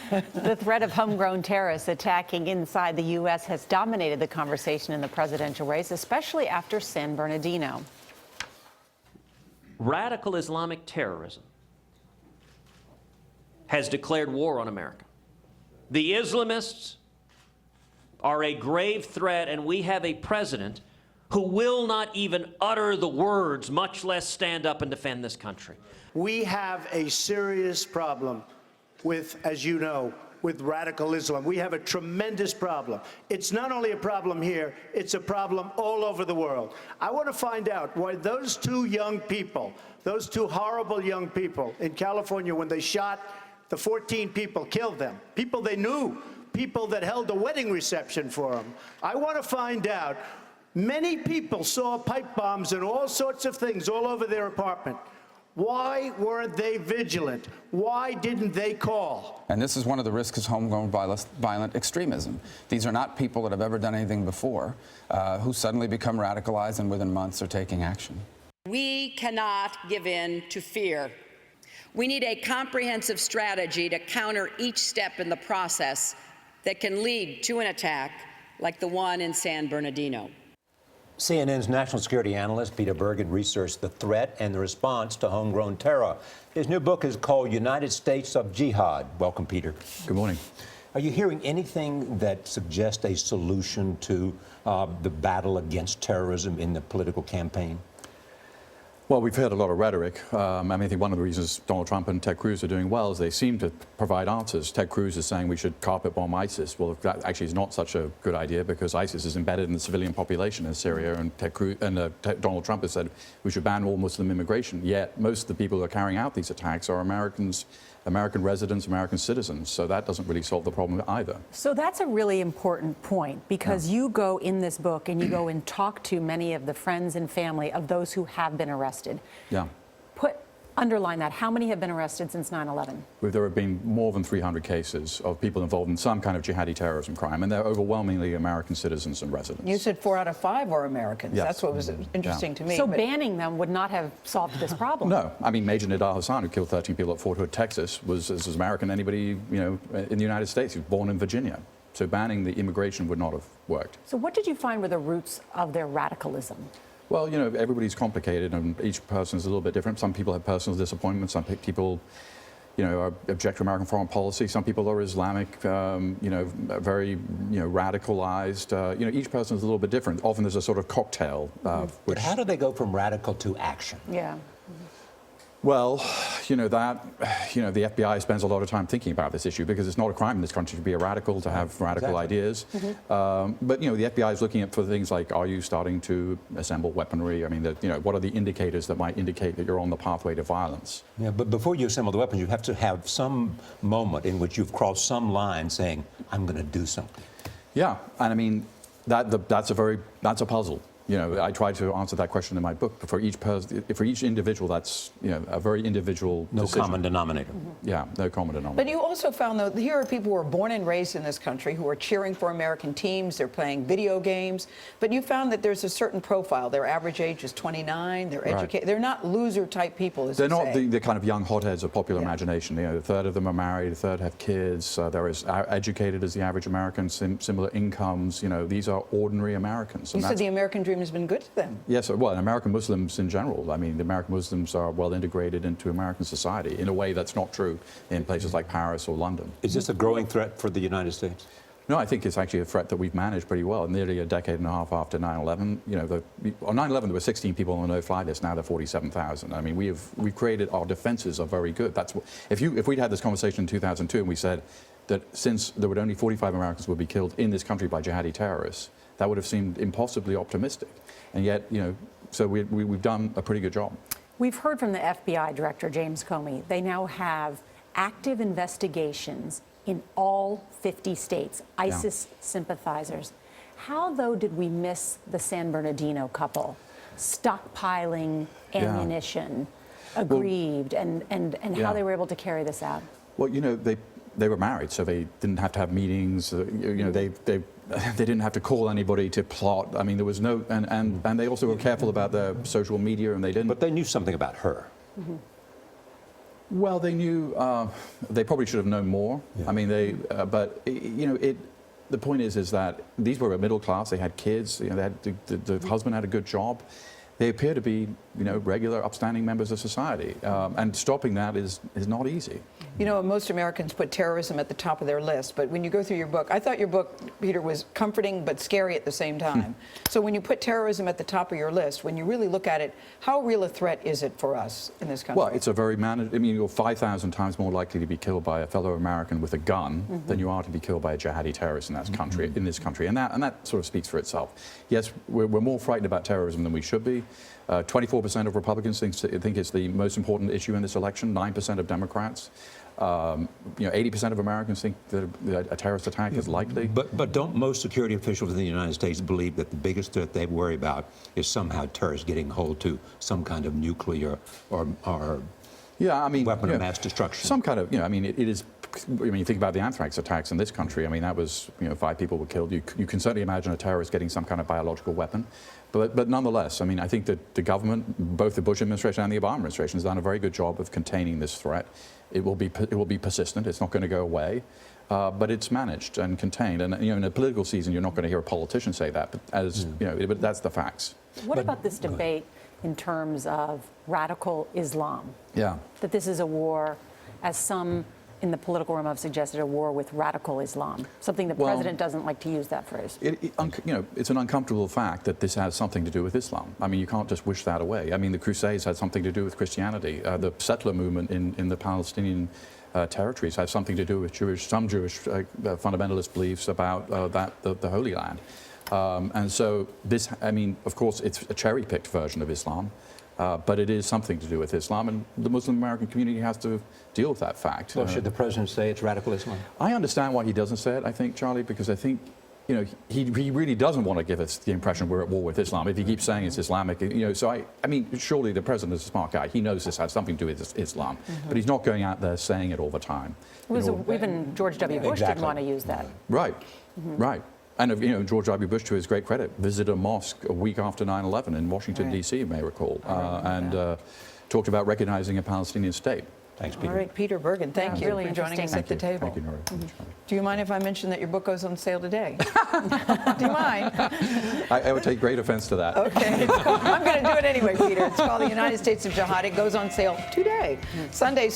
The threat of homegrown terrorists attacking inside the U.S. has dominated the conversation in the presidential race, especially after San Bernardino. Radical Islamic terrorism has declared war on America. The Islamists are a grave threat, and we have a president who will not even utter the words, much less stand up and defend this country. We have a serious problem with, as you know, with radical Islam. We have a tremendous problem. It's not only a problem here, it's a problem all over the world. I want to find out why those two young people, those two horrible young people in California, when they shot the 14 people, killed them, people they knew, people that held a wedding reception for them. I want to find out, many people saw pipe bombs and all sorts of things all over their apartment. Why weren't they vigilant? Why didn't they call? And this is one of the risks of homegrown violent extremism. These are not people that have ever done anything before, who suddenly become radicalized and within months are taking action. We cannot give in to fear. We need a comprehensive strategy to counter each step in the process that can lead to an attack like the one in San Bernardino. CNN's national security analyst Peter Bergen researched the threat and the response to homegrown terror. His new book is called United States of Jihad. Welcome, Peter. Good morning. Are you hearing anything that suggests a solution to the battle against terrorism in the political campaign? Well, we've heard a lot of rhetoric. I think one of the reasons Donald Trump and Ted Cruz are doing well is they seem to provide answers. Ted Cruz is saying we should carpet bomb ISIS. Well, that actually is not such a good idea because ISIS is embedded in the civilian population in Syria, and Donald Trump has said we should ban all Muslim immigration. Yet most of the people who are carrying out these attacks are Americans, American residents, American citizens. So that doesn't really solve the problem either. So that's a really important point because you go in this book and you go and talk to many of the friends and family of those who have been arrested. Yeah. Underline that. How many have been arrested since 9/11? There have been more than 300 cases of people involved in some kind of jihadi terrorism crime, and they're overwhelmingly American citizens and residents. You said 4 out of 5 are Americans. Yes. That's what was interesting to me. So banning them would not have solved this problem. No. I mean, Major Nidal Hassan, who killed 13 people at Fort Hood, Texas, was as American as anybody, in the United States. He was born in Virginia. So banning the immigration would not have worked. So what did you find were the roots of their radicalism? Well, everybody's complicated and each person's a little bit different. Some people have personal disappointments. Some people, object to American foreign policy. Some people are Islamic, very, radicalized. Each person's a little bit different. Often there's a sort of cocktail. But how do they go from radical to action? Yeah. Well, the FBI spends a lot of time thinking about this issue because it's not a crime in this country to be a radical, to have radical ideas. But, the FBI is looking for things like, are you starting to assemble weaponry? I mean, what are the indicators that might indicate that you're on the pathway to violence? Yeah, but before you assemble the weapons, you have to have some moment in which you've crossed some line saying, I'm going to do something. Yeah, and I mean, that's a puzzle. I try to answer that question in my book. But for each individual, that's a very individual decision. No common denominator. Yeah, no common denominator. But you also found, though, here are people who are born and raised in this country who are cheering for American teams. They're playing video games. But you found that there's a certain profile. Their average age is 29. They're educated. They're not loser-type people, as They're you not say. the kind of young hotheads of popular imagination. A third of them are married, a third have kids. They're as educated as the average American, similar incomes. These are ordinary Americans. You said the American dream has been good to them. Yes, well, and American Muslims in general. I mean, the American Muslims are well integrated into American society in a way that's not true in places like Paris or London. Is this a growing threat for the United States? No, I think it's actually a threat that we've managed pretty well. Nearly a decade and a half after 9/11, on 9/11 there were 16 people on the no-fly list. Now there are 47,000. I mean, we've created, our defenses are very good. That's what, if we'd had this conversation in 2002 and we said that since there would only 45 Americans would be killed in this country by jihadi terrorists, that would have seemed impossibly optimistic. And yet, so we've done a pretty good job. We've heard from the FBI Director, James Comey. They now have active investigations in all 50 states, ISIS sympathizers. How, though, did we miss the San Bernardino couple stockpiling ammunition, aggrieved, and how they were able to carry this out? Well, they were married, so they didn't have to have meetings. They didn't have to call anybody to plot. I mean, there was no, and they also were careful about their social media, and they didn't. But they knew something about her. Well, they knew, they probably should have known more. Yeah. I mean, the point is that these were a middle class, they had kids, they had, the husband had a good job. They appear to be, regular, upstanding members of society. And stopping that is not easy. Most Americans put terrorism at the top of their list, but when you go through your book, I thought your book, Peter, was comforting but scary at the same time. So when you put terrorism at the top of your list, when you really look at it, how real a threat is it for us in this country? Well, it's a very you're 5,000 times more likely to be killed by a fellow American with a gun than you are to be killed by a jihadi terrorist in this country. And that sort of speaks for itself. Yes, we're more frightened about terrorism than we should be. 24% of Republicans think it's the most important issue in this election. 9% of Democrats. 80% of Americans think that a terrorist attack is likely. But don't most security officials in the United States believe that the biggest threat they worry about is somehow terrorists getting hold to some kind of nuclear or weapon of mass destruction? Some kind of, it is. You think about the anthrax attacks in this country. That was, 5 people were killed. You can certainly imagine a terrorist getting some kind of biological weapon. But nonetheless, I think that the government, both the Bush administration and the Obama administration, has done a very good job of containing this threat. It will be persistent. It's not going to go away. But it's managed and contained. And, in a political season, you're not going to hear a politician say that. But, but that's the facts. What about this debate in terms of radical Islam? Yeah. That this is a war, as some in the political realm have suggested, a war with radical Islam. Something the president doesn't like to use that phrase. It's an uncomfortable fact that this has something to do with Islam. You can't just wish that away. The Crusades had something to do with Christianity. The settler movement in the Palestinian territories has something to do with some Jewish fundamentalist beliefs about the Holy Land. And so this, of course, it's a cherry-picked version of Islam. But it is something to do with Islam, and the Muslim American community has to deal with that fact. Well, should the president say it's radical Islam? I understand why he doesn't say it, I think, Charlie, because I think, he really doesn't want to give us the impression we're at war with Islam if he keeps saying it's Islamic. So surely the president is a smart guy. He knows this has something to do with Islam, but he's not going out there saying it all the time. Even George W. Bush didn't want to use that. Right, right. And George W. Bush, to his great credit, visited a mosque a week after 9/11 in Washington, D.C., you may recall, and talked about recognizing a Palestinian state. Thanks, Peter. All right, Peter Bergen, thank you really for joining us at the table. Thank you, Nora. Do you mind if I mention that your book goes on sale today? Do you mind? I would take great offense to that. Okay, I'm going to do it anyway, Peter. It's called The United States of Jihad. It goes on sale today. Sunday.